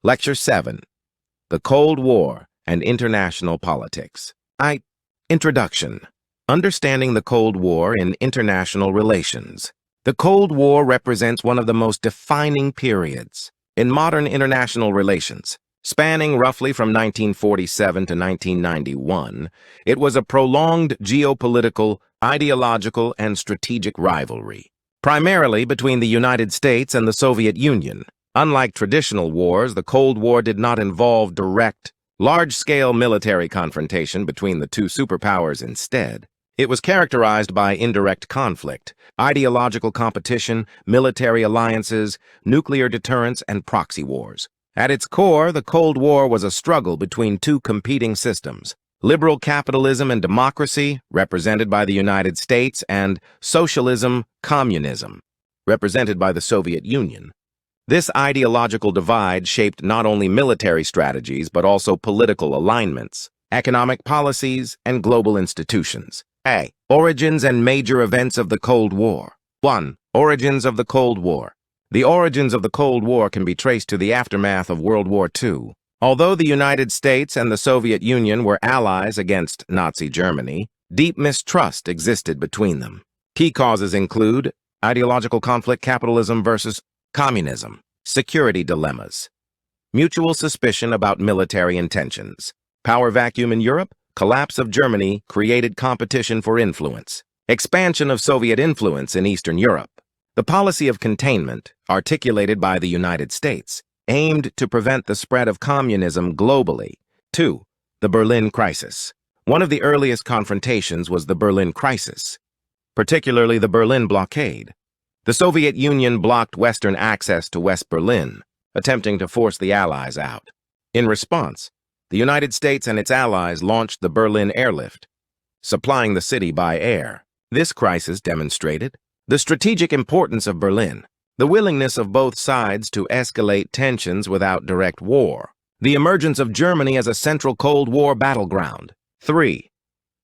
Lecture 7. The Cold War and International Politics. Introduction. Understanding the Cold War in International Relations. The Cold War represents one of the most defining periods in modern international relations. Spanning roughly from 1947 to 1991, it was a prolonged geopolitical, ideological, and strategic rivalry, primarily between the United States and the Soviet Union. Unlike traditional wars, the Cold War did not involve direct, large-scale military confrontation between the two superpowers instead. It was characterized by indirect conflict, ideological competition, military alliances, nuclear deterrence, and proxy wars. At its core, the Cold War was a struggle between two competing systems: liberal capitalism and democracy, represented by the United States, and socialism, communism, represented by the Soviet Union. This ideological divide shaped not only military strategies, but also political alignments, economic policies, and global institutions. Origins and major events of the Cold War. 1. Origins of the Cold War. The origins of the Cold War can be traced to the aftermath of World War II. Although the United States and the Soviet Union were allies against Nazi Germany, deep mistrust existed between them. Key causes include ideological conflict, capitalism versus communism, security dilemmas, mutual suspicion about military intentions, power vacuum in Europe, collapse of Germany created competition for influence, expansion of Soviet influence in Eastern Europe. The policy of containment, articulated by the United States, aimed to prevent the spread of communism globally. 2. The Berlin Crisis. One of the earliest confrontations was the Berlin Crisis, particularly the Berlin Blockade. The Soviet Union blocked Western access to West Berlin, attempting to force the Allies out. In response, the United States and its allies launched the Berlin Airlift, supplying the city by air. This crisis demonstrated the strategic importance of Berlin, the willingness of both sides to escalate tensions without direct war, the emergence of Germany as a central Cold War battleground. 3.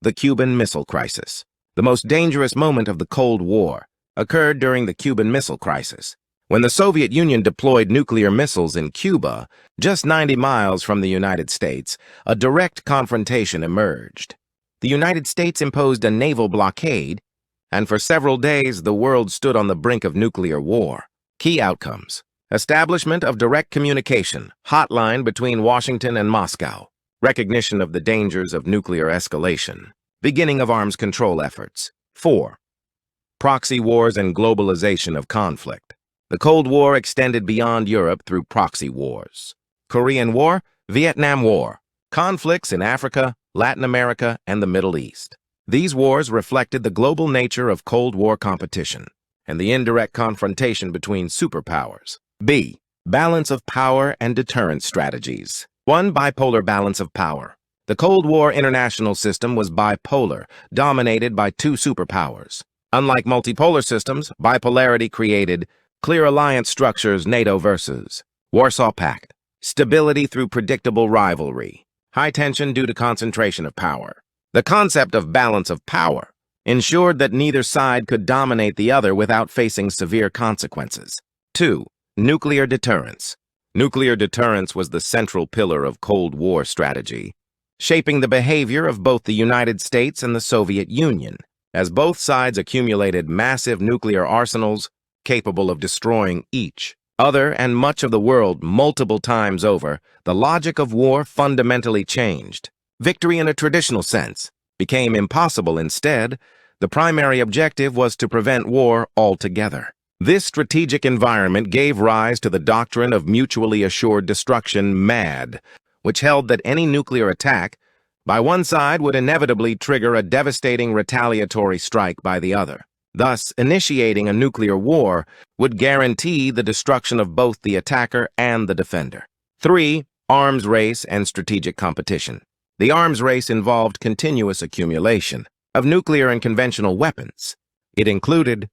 The Cuban Missile Crisis. The most dangerous moment of the Cold War occurred during the Cuban Missile Crisis, when the Soviet Union deployed nuclear missiles in Cuba, just 90 miles from the United States. A direct confrontation emerged. The United States imposed a naval blockade, and for several days the world stood on the brink of nuclear war. Key outcomes: establishment of direct communication, hotline between Washington and Moscow, recognition of the dangers of nuclear escalation, beginning of arms control efforts. 4. Proxy wars and globalization of conflict. The Cold War extended beyond Europe through proxy wars. Korean War, Vietnam War, conflicts in Africa, Latin America, and the Middle East. These wars reflected the global nature of Cold War competition and the indirect confrontation between superpowers. B. Balance of power and deterrence strategies. 1. Bipolar balance of power. The Cold War international system was bipolar, dominated by two superpowers. Unlike multipolar systems, bipolarity created clear alliance structures: NATO versus Warsaw Pact, stability through predictable rivalry, high tension due to concentration of power. The concept of balance of power ensured that neither side could dominate the other without facing severe consequences. 2. Nuclear deterrence. Nuclear deterrence was the central pillar of Cold War strategy, shaping the behavior of both the United States and the Soviet Union, as both sides accumulated massive nuclear arsenals capable of destroying each other and much of the world multiple times over. The logic of war fundamentally changed. Victory in a traditional sense became impossible. Instead, the primary objective was to prevent war altogether. This strategic environment gave rise to the doctrine of mutually assured destruction, MAD, which held that any nuclear attack by one side would inevitably trigger a devastating retaliatory strike by the other. Thus, initiating a nuclear war would guarantee the destruction of both the attacker and the defender. 3. Arms race and strategic competition. The arms race involved continuous accumulation of nuclear and conventional weapons. It included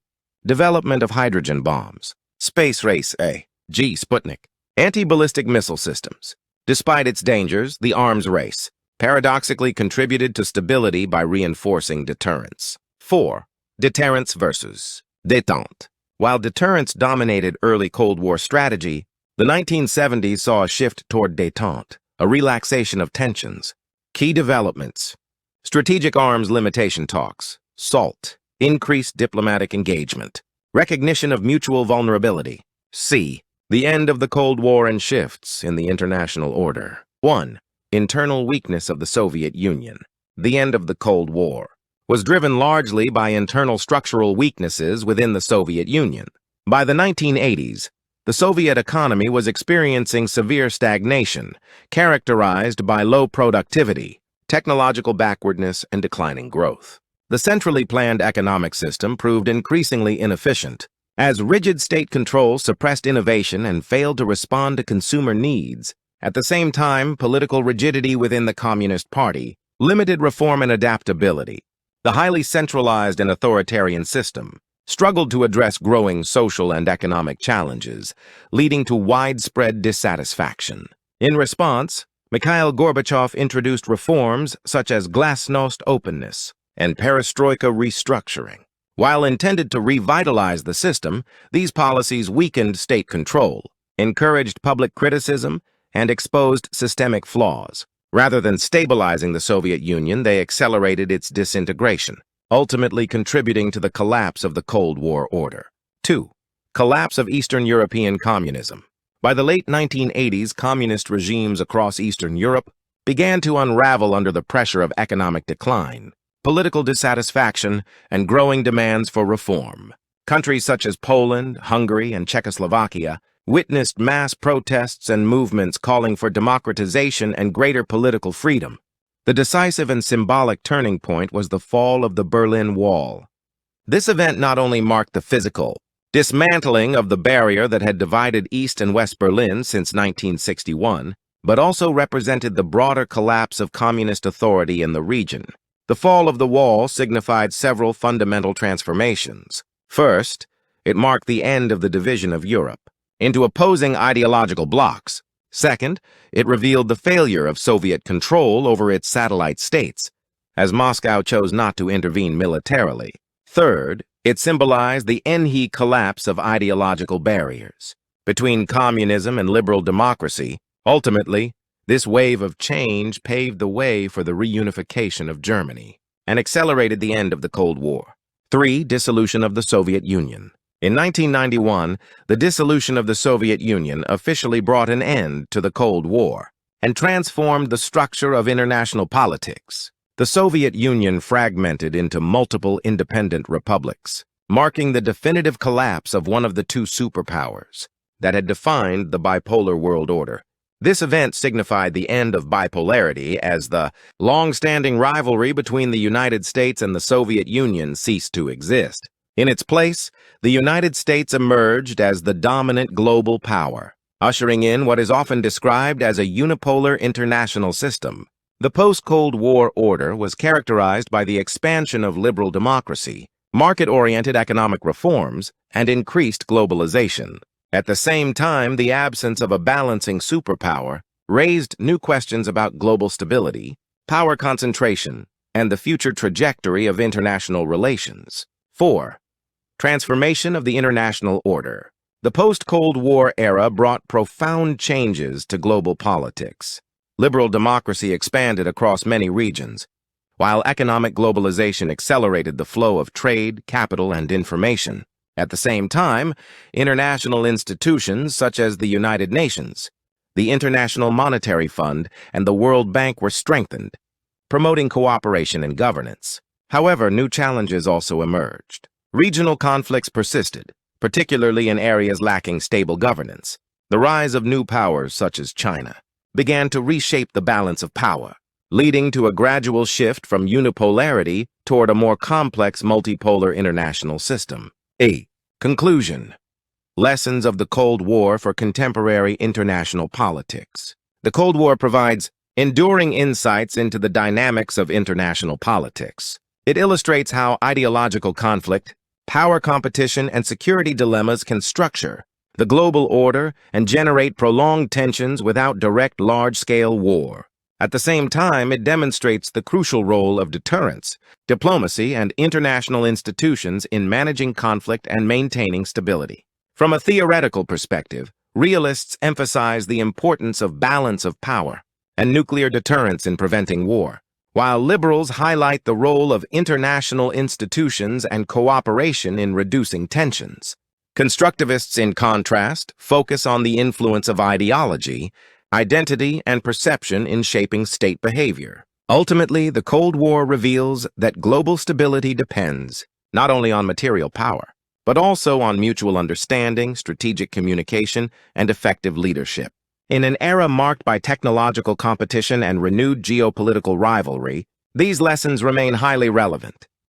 development of hydrogen bombs, space race Sputnik, anti-ballistic missile systems. Despite its dangers, the arms race paradoxically contributed to stability by reinforcing deterrence. 4. Deterrence versus détente. While deterrence dominated early Cold War strategy, The 1970s saw a shift toward détente, a relaxation of tensions. Key developments: strategic arms limitation talks, SALT, increased diplomatic engagement, recognition of mutual vulnerability. C. The end of the Cold War and shifts in the international order. 1. Internal weakness of the Soviet Union. The end of the Cold War was driven largely by internal structural weaknesses within the Soviet Union. By the 1980s, the Soviet economy was experiencing severe stagnation, characterized by low productivity, technological backwardness, and declining growth. The centrally planned economic system proved increasingly inefficient, as rigid state control suppressed innovation and failed to respond to consumer needs. At the same time, political rigidity within the Communist Party limited reform and adaptability. The highly centralized and authoritarian system struggled to address growing social and economic challenges, leading to widespread dissatisfaction. In response, Mikhail Gorbachev introduced reforms such as glasnost openness and perestroika restructuring. While intended to revitalize the system, these policies weakened state control, encouraged public criticism, and exposed systemic flaws. Rather than stabilizing the Soviet Union, they accelerated its disintegration, ultimately contributing to the collapse of the Cold War order. 2. Collapse of Eastern European communism. By the late 1980s, communist regimes across Eastern Europe began to unravel under the pressure of economic decline, political dissatisfaction, and growing demands for reform. Countries such as Poland, Hungary, and Czechoslovakia witnessed mass protests and movements calling for democratization and greater political freedom. The decisive and symbolic turning point was the fall of the Berlin Wall. This event not only marked the physical dismantling of the barrier that had divided East and West Berlin since 1961, but also represented the broader collapse of communist authority in the region. The fall of the wall signified several fundamental transformations. First, it marked the end of the division of Europe into opposing ideological blocs. Second, it revealed the failure of Soviet control over its satellite states, as Moscow chose not to intervene militarily. Third, it symbolized the collapse of ideological barriers between communism and liberal democracy. Ultimately, this wave of change paved the way for the reunification of Germany and accelerated the end of the Cold War. 3. Dissolution of the Soviet Union. In 1991, the dissolution of the Soviet Union officially brought an end to the Cold War and transformed the structure of international politics. The Soviet Union fragmented into multiple independent republics, marking the definitive collapse of one of the two superpowers that had defined the bipolar world order. This event signified the end of bipolarity as the long-standing rivalry between the United States and the Soviet Union ceased to exist. In its place, the United States emerged as the dominant global power, ushering in what is often described as a unipolar international system. The post-Cold War order was characterized by the expansion of liberal democracy, market-oriented economic reforms, and increased globalization. At the same time, the absence of a balancing superpower raised new questions about global stability, power concentration, and the future trajectory of international relations. 4. Transformation of the international order. The post-Cold War era brought profound changes to global politics. Liberal democracy expanded across many regions, while economic globalization accelerated the flow of trade, capital, and information. At the same time, international institutions such as the United Nations, the International Monetary Fund, and the World Bank were strengthened, promoting cooperation and governance. However, new challenges also emerged. Regional conflicts persisted, particularly in areas lacking stable governance. The rise of new powers, such as China, began to reshape the balance of power, leading to a gradual shift from unipolarity toward a more complex multipolar international system. Conclusion. Lessons of the Cold War for contemporary international politics. The Cold War provides enduring insights into the dynamics of international politics. It illustrates how ideological conflict, power competition, and security dilemmas can structure the global order and generate prolonged tensions without direct large-scale war. At the same time, it demonstrates the crucial role of deterrence, diplomacy, and international institutions in managing conflict and maintaining stability. From a theoretical perspective, realists emphasize the importance of balance of power and nuclear deterrence in preventing war, while liberals highlight the role of international institutions and cooperation in reducing tensions. Constructivists, in contrast, focus on the influence of ideology, identity, and perception in shaping state behavior. Ultimately, the Cold War reveals that global stability depends not only on material power, but also on mutual understanding, strategic communication, and effective leadership. In an era marked by technological competition and renewed geopolitical rivalry, these lessons remain highly relevant.